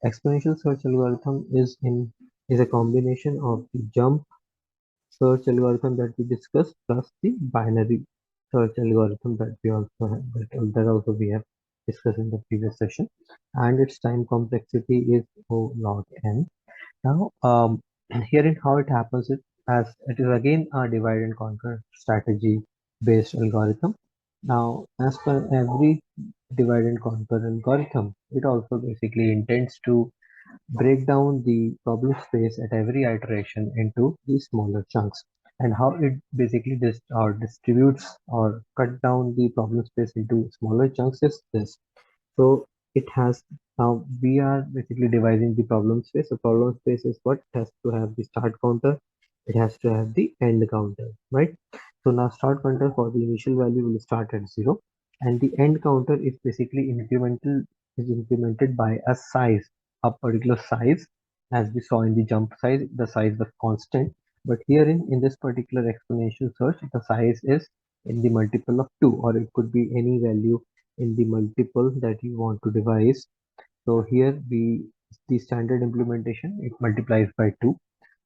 Exponential search algorithm is a combination of the jump search algorithm that we discussed plus the binary search algorithm that we also have that also we have discussed in the previous session, and its time complexity is O log n. Now, herein how it happens is, as it is again a divide and conquer strategy based algorithm. Now, as per every divide and conquer algorithm, it also basically intends to break down the problem space at every iteration into the smaller chunks, and how it basically distributes or cut down the problem space into smaller chunks is this. So it has, now we are basically dividing the problem space. The problem space is what it has to have the start counter, it has to have the end counter, right? So now start counter for the initial value will start at 0, and the end counter is basically incremented by a size, a particular size. As we saw in the jump size, the size was constant, but here in this particular exponential search, the size is in the multiple of 2, or it could be any value in the multiple that you want to devise. So here the standard implementation, it multiplies by 2.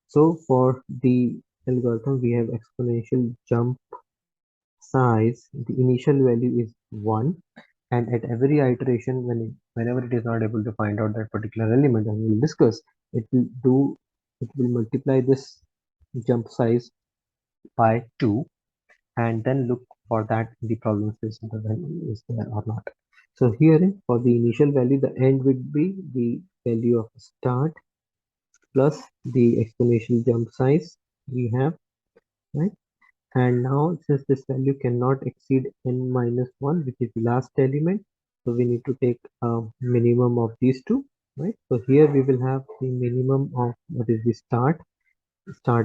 So for the algorithm, we have exponential jump size. The initial value is 1, and at every iteration, whenever it is not able to find out that particular element, and we will discuss, it will multiply this jump size by 2, and then look for that the problem space of the value is there or not. So here for the initial value, the end would be the value of start plus the exponential jump size we have, right? And now since this value cannot exceed n minus 1, which is the last element, so we need to take a minimum of these two, right? So here we will have the minimum of what is the start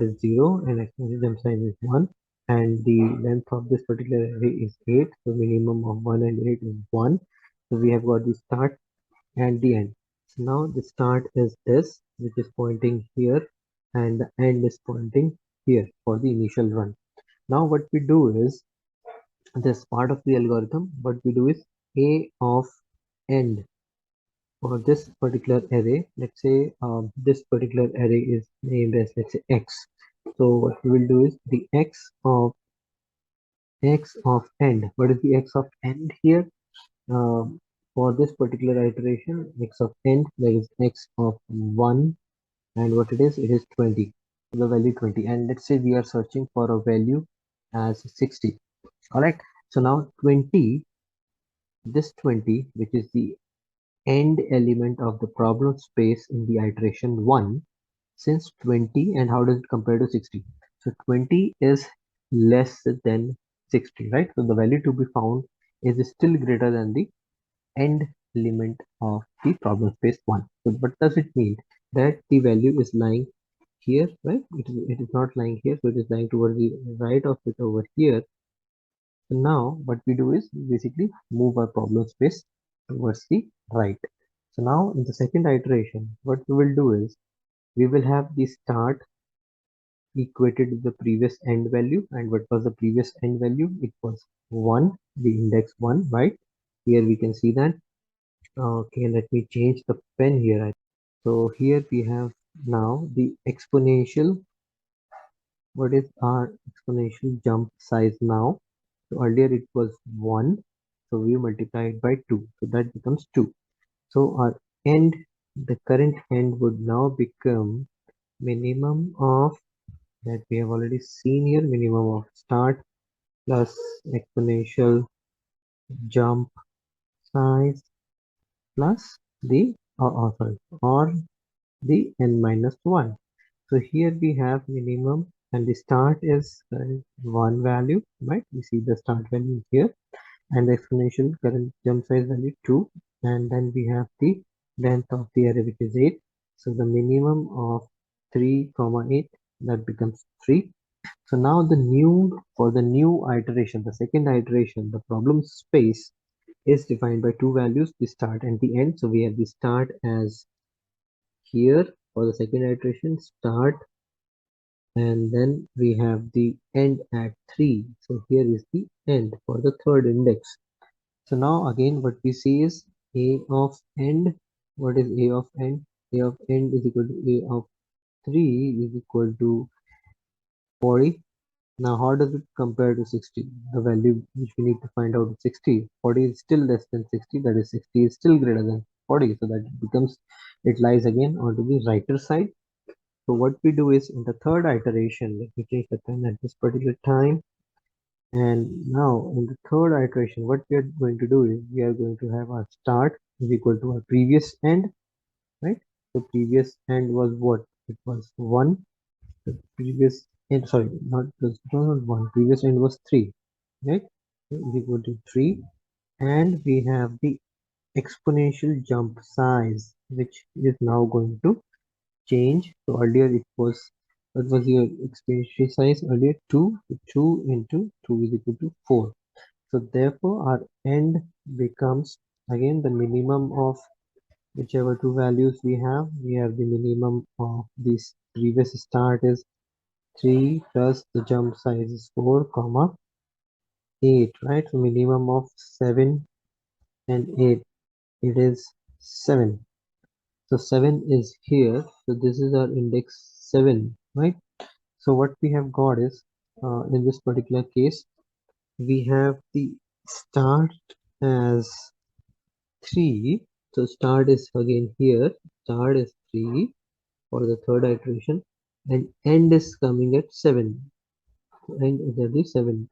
is 0 and exponential jump size is 1, and the length of this particular array is 8, so minimum of 1 and 8 is 1. So we have got the start and the end. So now the start is this, which is pointing here, and the end is pointing here for the initial run. Now what we do is, this part of the algorithm, what we do is a of end for this particular array. Let's say this particular array is named as, let's say, x. So what we will do is the x of end. What is the x of end here? For this particular iteration, x of end, there is x of 1, and what it is 20. The value 20, and let's say we are searching for a value as 60. Correct. So now 20, this 20, which is the end element of the problem space in the iteration 1, since 20, and how does it compare to 60? So 20 is less than 60, right? So the value to be found is still greater than the end element of the problem space 1. So what does it mean? That the value is lying here, right? It is not lying here, so it is lying towards the right of it over here. So now what we do is basically move our problem space towards the right. So now in the second iteration, what we will do is we will have the start equated to the previous end value. And what was the previous end value? It was 1, the index 1, right? Here we can see that. Okay, let me change the pen here. So here we have now the exponential. What is our exponential jump size now? So earlier it was 1, so we multiply it by 2, so that becomes 2. So our end, the current end would now become minimum of, that we have already seen here, minimum of start plus exponential jump size plus the or the n minus 1. So here we have minimum, and the start is one value, right? We see the start value here, and the exponential current jump size value 2, and then we have the length of the array, which is 8. So the minimum of 3 comma 8, that becomes 3. So now for the new iteration, the second iteration, the problem space is defined by two values, the start and the end. So we have the start as here for the second iteration, start, and then we have the end at 3. So here is the end for the third index. So now again what we see is a of end What is a of n? A of n is equal to a of 3 is equal to 40. Now, how does it compare to 60? The value which we need to find out is 60. 40 is still less than 60. That is, 60 is still greater than 40. So that becomes, it lies again onto the righter side. So what we do is in the third iteration, let me change the pen at this particular time. And now in the third iteration, what we are going to do is we are going to have our start is equal to our previous end, right? So previous end was what? It was 1. The previous end, sorry, not just not 1. Previous end was 3, right? So is equal to 3. And we have the exponential jump size, which is now going to change. So earlier it was, what was your exponential size earlier? 2. So 2 into 2 is equal to 4. So therefore our end becomes again the minimum of whichever two values we have. We have the minimum of this previous start is 3 plus the jump size is 4 comma 8, right? So minimum of 7 and 8, it is 7. So 7 is here. So this is our index 7, right? So what we have got is in this particular case we have the start as 3. So start is again here. Start is 3 for the third iteration, and end is coming at 7. End is at the 7th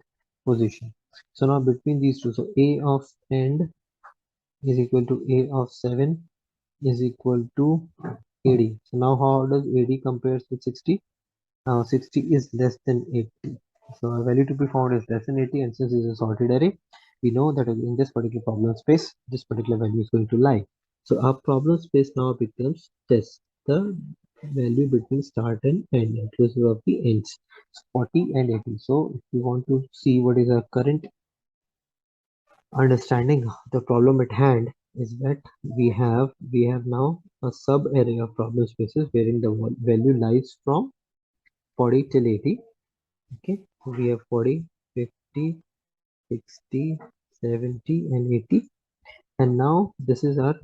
position. So now between these two, so a of end is equal to a of 7 is equal to 80. So now how does 80 compares with 60? 60 is less than 80. So a value to be found is less than 80, and since it's a sorted array, we know that in this particular problem space, this particular value is going to lie. So our problem space now becomes this, the value between start and end, inclusive of the ends, 40 and 80. So if we want to see what is our current understanding of the problem at hand, is that we have now a sub array of problem spaces wherein the value lies from 40 till 80. Okay, so we have 40, 50, 60, 70 and 80. And now this is our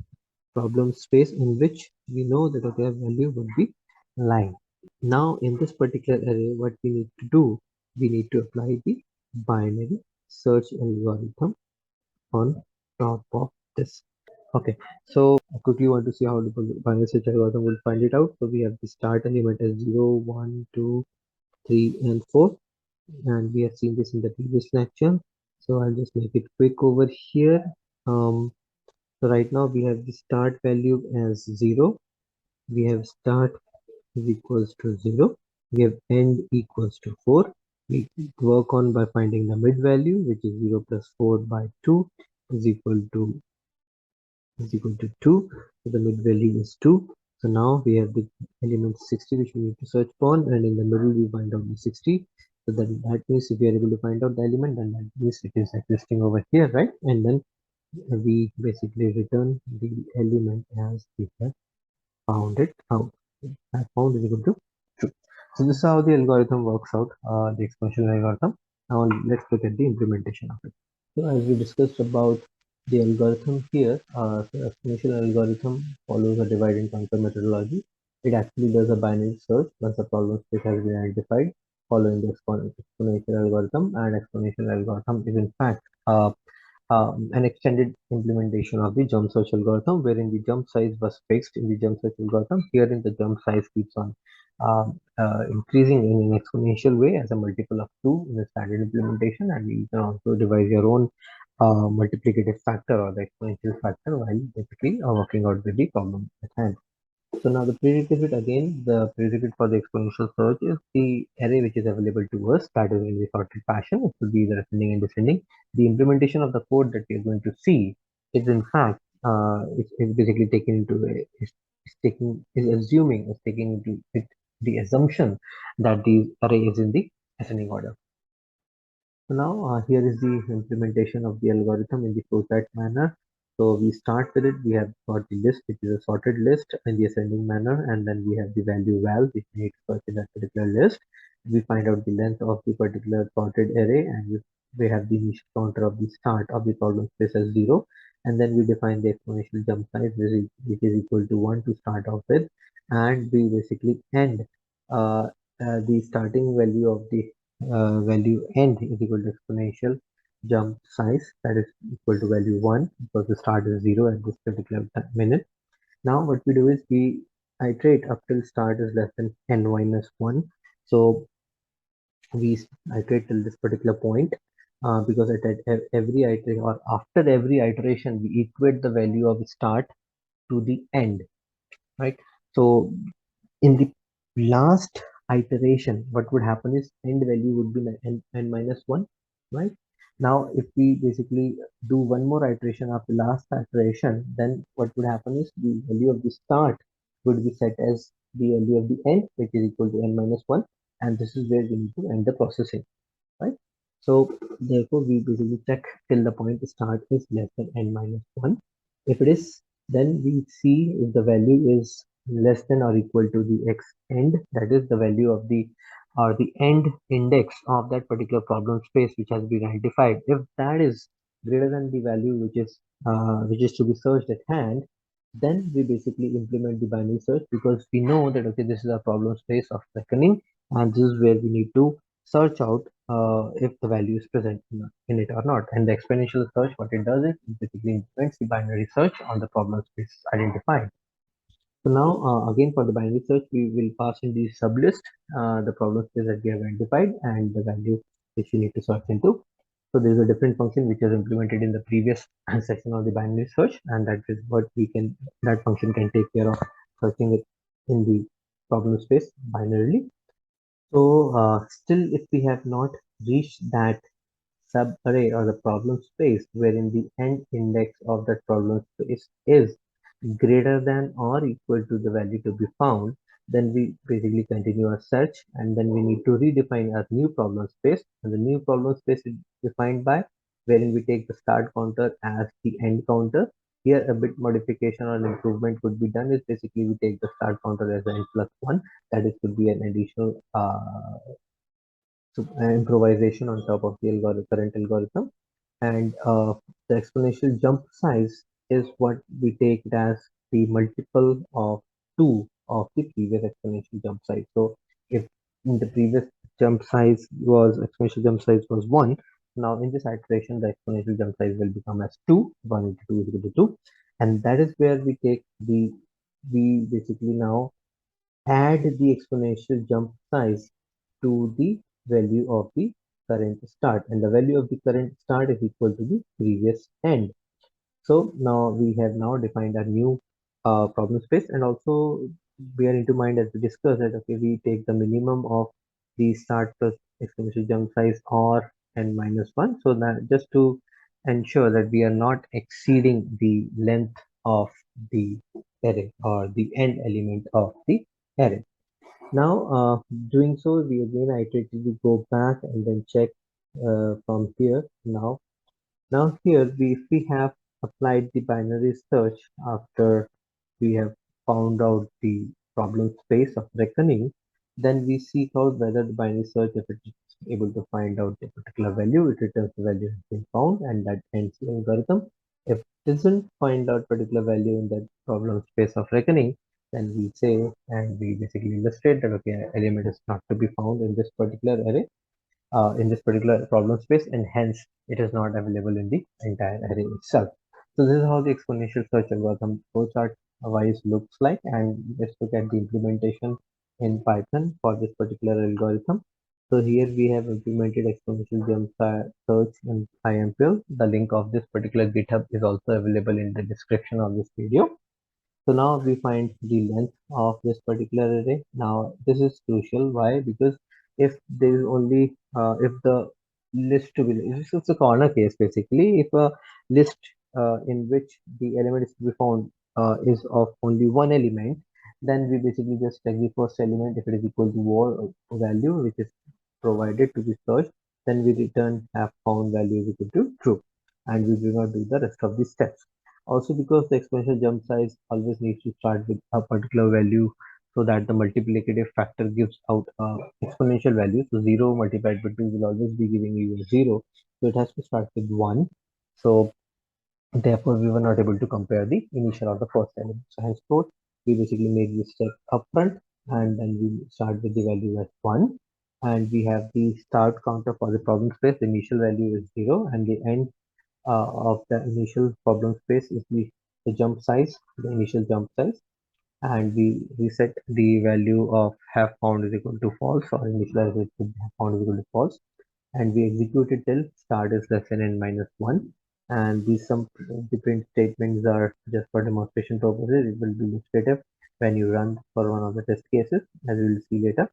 problem space in which we know that okay, value would be lying. Now in this particular array, what we need to do, we need to apply the binary search algorithm on top of this. Okay, so I quickly want to see how the binary search algorithm will find it out. So we have the start element as 0, 1, 2, 3 and 4, and we have seen this in the previous lecture. So I'll just make it quick over here. So right now we have the start value as 0. We have start is equals to 0. We have end equals to 4. We work on by finding the mid value, which is 0 plus 4 by 2 is equal to 2. So the mid value is 2. So now we have the element 60 which we need to search for, and in the middle we find out the 60. So that means if we are able to find out the element, then that means it is existing over here, right? And then we basically return the element as we have found it out. I found is equal to true. So this is how the algorithm works out, the exponential algorithm. Now let's look at the implementation of it. So as we discussed about the algorithm here, the exponential algorithm follows a divide and conquer methodology. It actually does a binary search once the problem space has been identified following the exponential algorithm, and exponential algorithm is in fact an extended implementation of the jump search algorithm, wherein the jump size was fixed in the jump search algorithm. Herein the jump size keeps on increasing in an exponential way as a multiple of 2 in the standard implementation, and you can also devise your own multiplicative factor or the exponential factor while basically working out with the problem at hand. So now the prerequisite, again, the prerequisite for the exponential search is the array which is available to us, that is in the sorted fashion. It will be either ascending and descending. The implementation of the code that we are going to see is in fact is basically taken into is taking into it the assumption that the array is in the ascending order. So now here is the implementation of the algorithm in the flowchart manner. So we start with it. We have got the list, which is a sorted list in the ascending manner, and then we have the value val, which we need to search in that particular list. We find out the length of the particular sorted array, and we have the initial counter of the start of the problem space as 0. and then we define the exponential jump size, which is equal to 1 to start off with, and we basically end uh, the starting value of the value end is equal to exponential jump size, that is equal to value 1, because the start is 0 at this particular minute. Now what we do is we iterate up till start is less than n minus 1. So we iterate till this particular point, because at every iteration or after every iteration we equate the value of start to the end, right? So in the last iteration, what would happen is end value would be n minus 1, right? Now if we basically do one more iteration after last iteration, then what would happen is the value of the start would be set as the value of the end, which is equal to n minus 1, and this is where we need to end the processing, right? So therefore we basically check till the point start is less than n minus 1. If it is, then we see if the value is less than or equal to the x end, that is the value of the or the end index of that particular problem space which has been identified. If that is greater than the value which is to be searched at hand, then we basically implement the binary search, because we know that okay, this is a problem space of reckoning, and this is where we need to search out if the value is present in it or not. And the exponential search, what it does is it basically implements the binary search on the problem space identified. So now again for the binary search, we will pass in the sublist the problem space that we have identified and the value which we need to search into. So there is a different function which is implemented in the previous section of the binary search, and that is what that function can take care of searching it in the problem space binarily. So still, if we have not reached that subarray or the problem space wherein the end index of that problem space is greater than or equal to the value to be found, then we basically continue our search, and then we need to redefine a new problem space. And the new problem space is defined by wherein we take the start counter as the end counter. Here a bit modification or improvement could be done is basically we take the start counter as n plus 1, that is could be an additional improvisation on top of the current algorithm. And the exponential jump size is what we take it as the multiple of 2 of the previous exponential jump size. So if in the previous exponential jump size was 1, now in this iteration the exponential jump size will become as 2. 1 into 2 is equal to 2, and that is where we basically now add the exponential jump size to the value of the current start, and the value of the current start is equal to the previous end. So now we have now defined a new problem space, and also bear into mind as we discussed that okay, we take the minimum of the start plus exponential jump size or n minus 1, so that just to ensure that we are not exceeding the length of the array or the end element of the array. Now, doing so, we again iteratively go back and then check from here. Now here, if we have applied the binary search after we have found out the problem space of reckoning, then we seek out whether the binary search, if it is able to find out a particular value, it returns the value has been found, and that ends the algorithm. If it doesn't find out particular value in that problem space of reckoning, then we say and we basically illustrate that okay, element is not to be found in this particular array, in this particular problem space, and hence it is not available in the entire array itself. So this is how the exponential search algorithm flowchart wise looks like, and let's look at the implementation in Python for this particular algorithm. So here we have implemented exponential jump search in IMPL. The link of this particular GitHub is also available in the description of this video. So now we find the length of this particular array. Now this is crucial. Why? Because if there is only if the list to be it's a corner case basically. If a list in which the element is to be found is of only one element, then we basically just check the first element. If it is equal to value which is provided to be searched, then we return have found value is equal to true, and we do not do the rest of the steps. Also, because the exponential jump size always needs to start with a particular value, so that the multiplicative factor gives out exponential value. So 0 multiplied by 2 will always be giving you a 0. So it has to start with 1. So Therefore, we were not able to compare the initial or the first element. So henceforth, we basically make this step upfront, and then we start with the value as 1, and we have the start counter for the problem space. The initial value is 0, and the end of the initial problem space is the jump size, the initial jump size, and we reset the value of have found is equal to false, or initialize it to have found is equal to false, and we execute it till start is less than n minus 1. And these some different statements are just for demonstration purposes. It will be illustrative when you run for one of the test cases, as we will see later.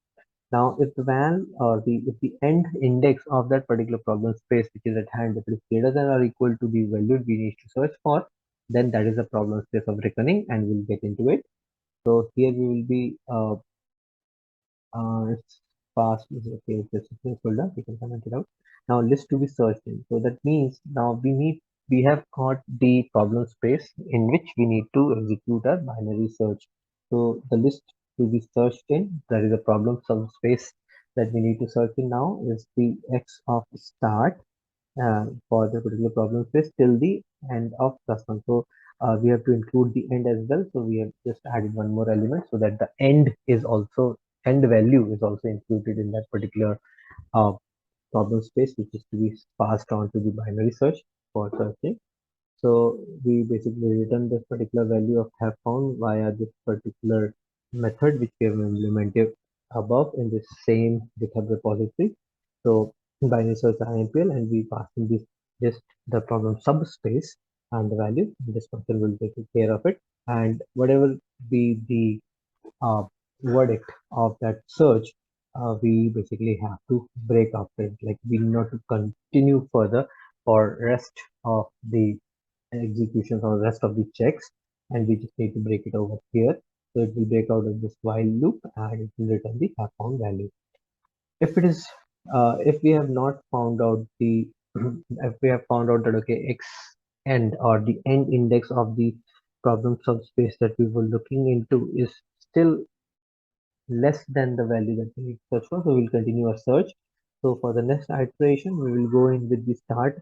Now, if the val or the end index of that particular problem space which is at hand, if it is greater than or equal to the value we need to search for, then that is a problem space of reckoning, and we'll get into it. So here we will be it's past is okay. This is a folder. We can comment it out. Now list to be searched in. So that means now we have got the problem space in which we need to execute a binary search. So the list to be searched in, that is a problem subspace that we need to search in now, is the x of start for the particular problem space till the end of plus one. So we have to include the end as well. So we have just added one more element so that the end value is also included in that particular uh, problem space, which is to be passed on to the binary search for searching. So we basically return this particular value of have found via this particular method which we have implemented above in the same GitHub repository. So binary search IMPL, and we pass in this just the problem subspace and the value. This function will take care of it, and whatever be the uh, verdict of that search, we basically have to break up it. Like we need not to continue further for rest of the executions or rest of the checks, and we just need to break it over here. So it will break out of this while loop, and it will return the have found value. If it is if we have not found out the if we have found out that okay, x end or the end index of the problem subspace that we were looking into is still less than the value that we need to search for, so we'll continue our search. So for the next iteration, we will go in with the start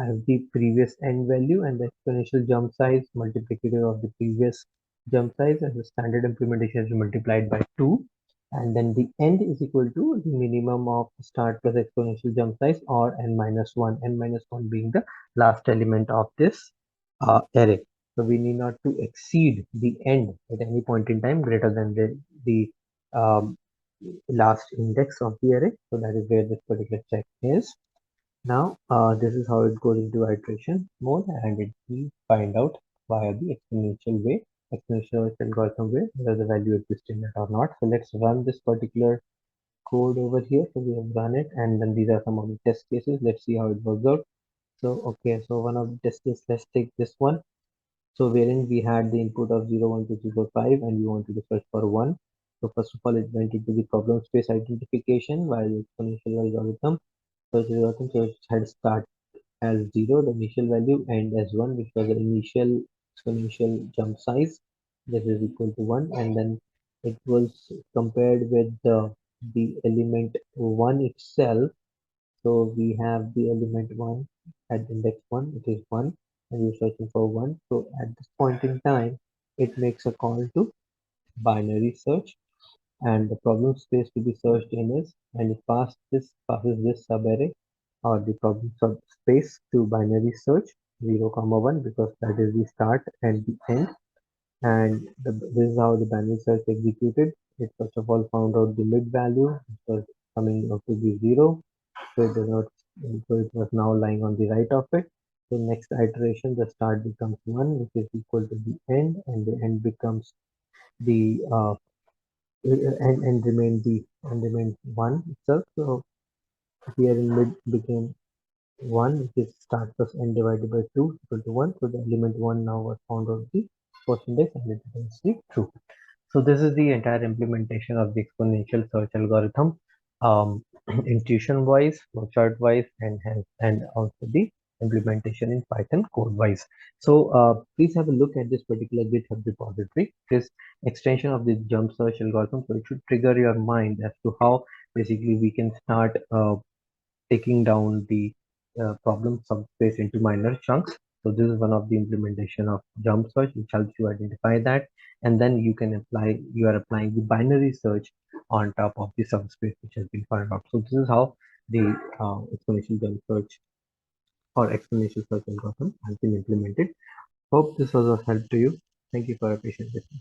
as the previous end value, and the exponential jump size multiplicative of the previous jump size as the standard implementation is multiplied by 2, and then the end is equal to the minimum of start plus exponential jump size, or n minus 1, n minus 1 being the last element of this array. So we need not to exceed the end at any point in time greater than the um, last index of the array. So that is where this particular check is. Now this is how it goes into iteration mode, and it will find out via the exponential way, exponential algorithm way, whether the value exists in it or not. So let's run this particular code over here. So we have run it, and then these are some of the test cases. Let's see how it works out. So okay, so one of the test cases, let's take this one. So wherein we had the input of 0, 1, 2, 3, 4, 5, and we wanted to search for 1. So first of all, it went into the problem space identification via the exponential algorithm. Search algorithm, so it had start as 0, the initial value, and as 1, which was the initial exponential jump size. That is equal to 1, and then it was compared with the element 1 itself. So we have the element 1 at index 1, it is 1, and we're searching for 1. So at this point in time, it makes a call to binary search, and the problem space to be searched in is, and it passes this subarray or the problem subspace to binary search 0, comma 1, because that is the start and the end. And this is how the binary search executed. It first of all found out the mid value, which was coming out to be 0, so it does not, so it was now lying on the right of it. So next iteration, the start becomes 1, which is equal to the end, and the end becomes the and remain 1 itself. So here in mid became 1, which is start plus n divided by 2 equal to 1. So the element 1 now was found on the first index, and it returns the true. So this is the entire implementation of the exponential search algorithm, intuition wise, flowchart wise, and also the implementation in Python code wise. So please have a look at this particular GitHub repository. This extension of the jump search algorithm, so it should trigger your mind as to how basically we can start taking down the problem subspace into minor chunks. So this is one of the implementation of jump search, which helps you identify that, and then you can apply. You are applying the binary search on top of the subspace which has been found out. So this is how the exponential jump search or exponential search algorithm has been implemented. Hope this was of help to you. Thank you for your patience with me.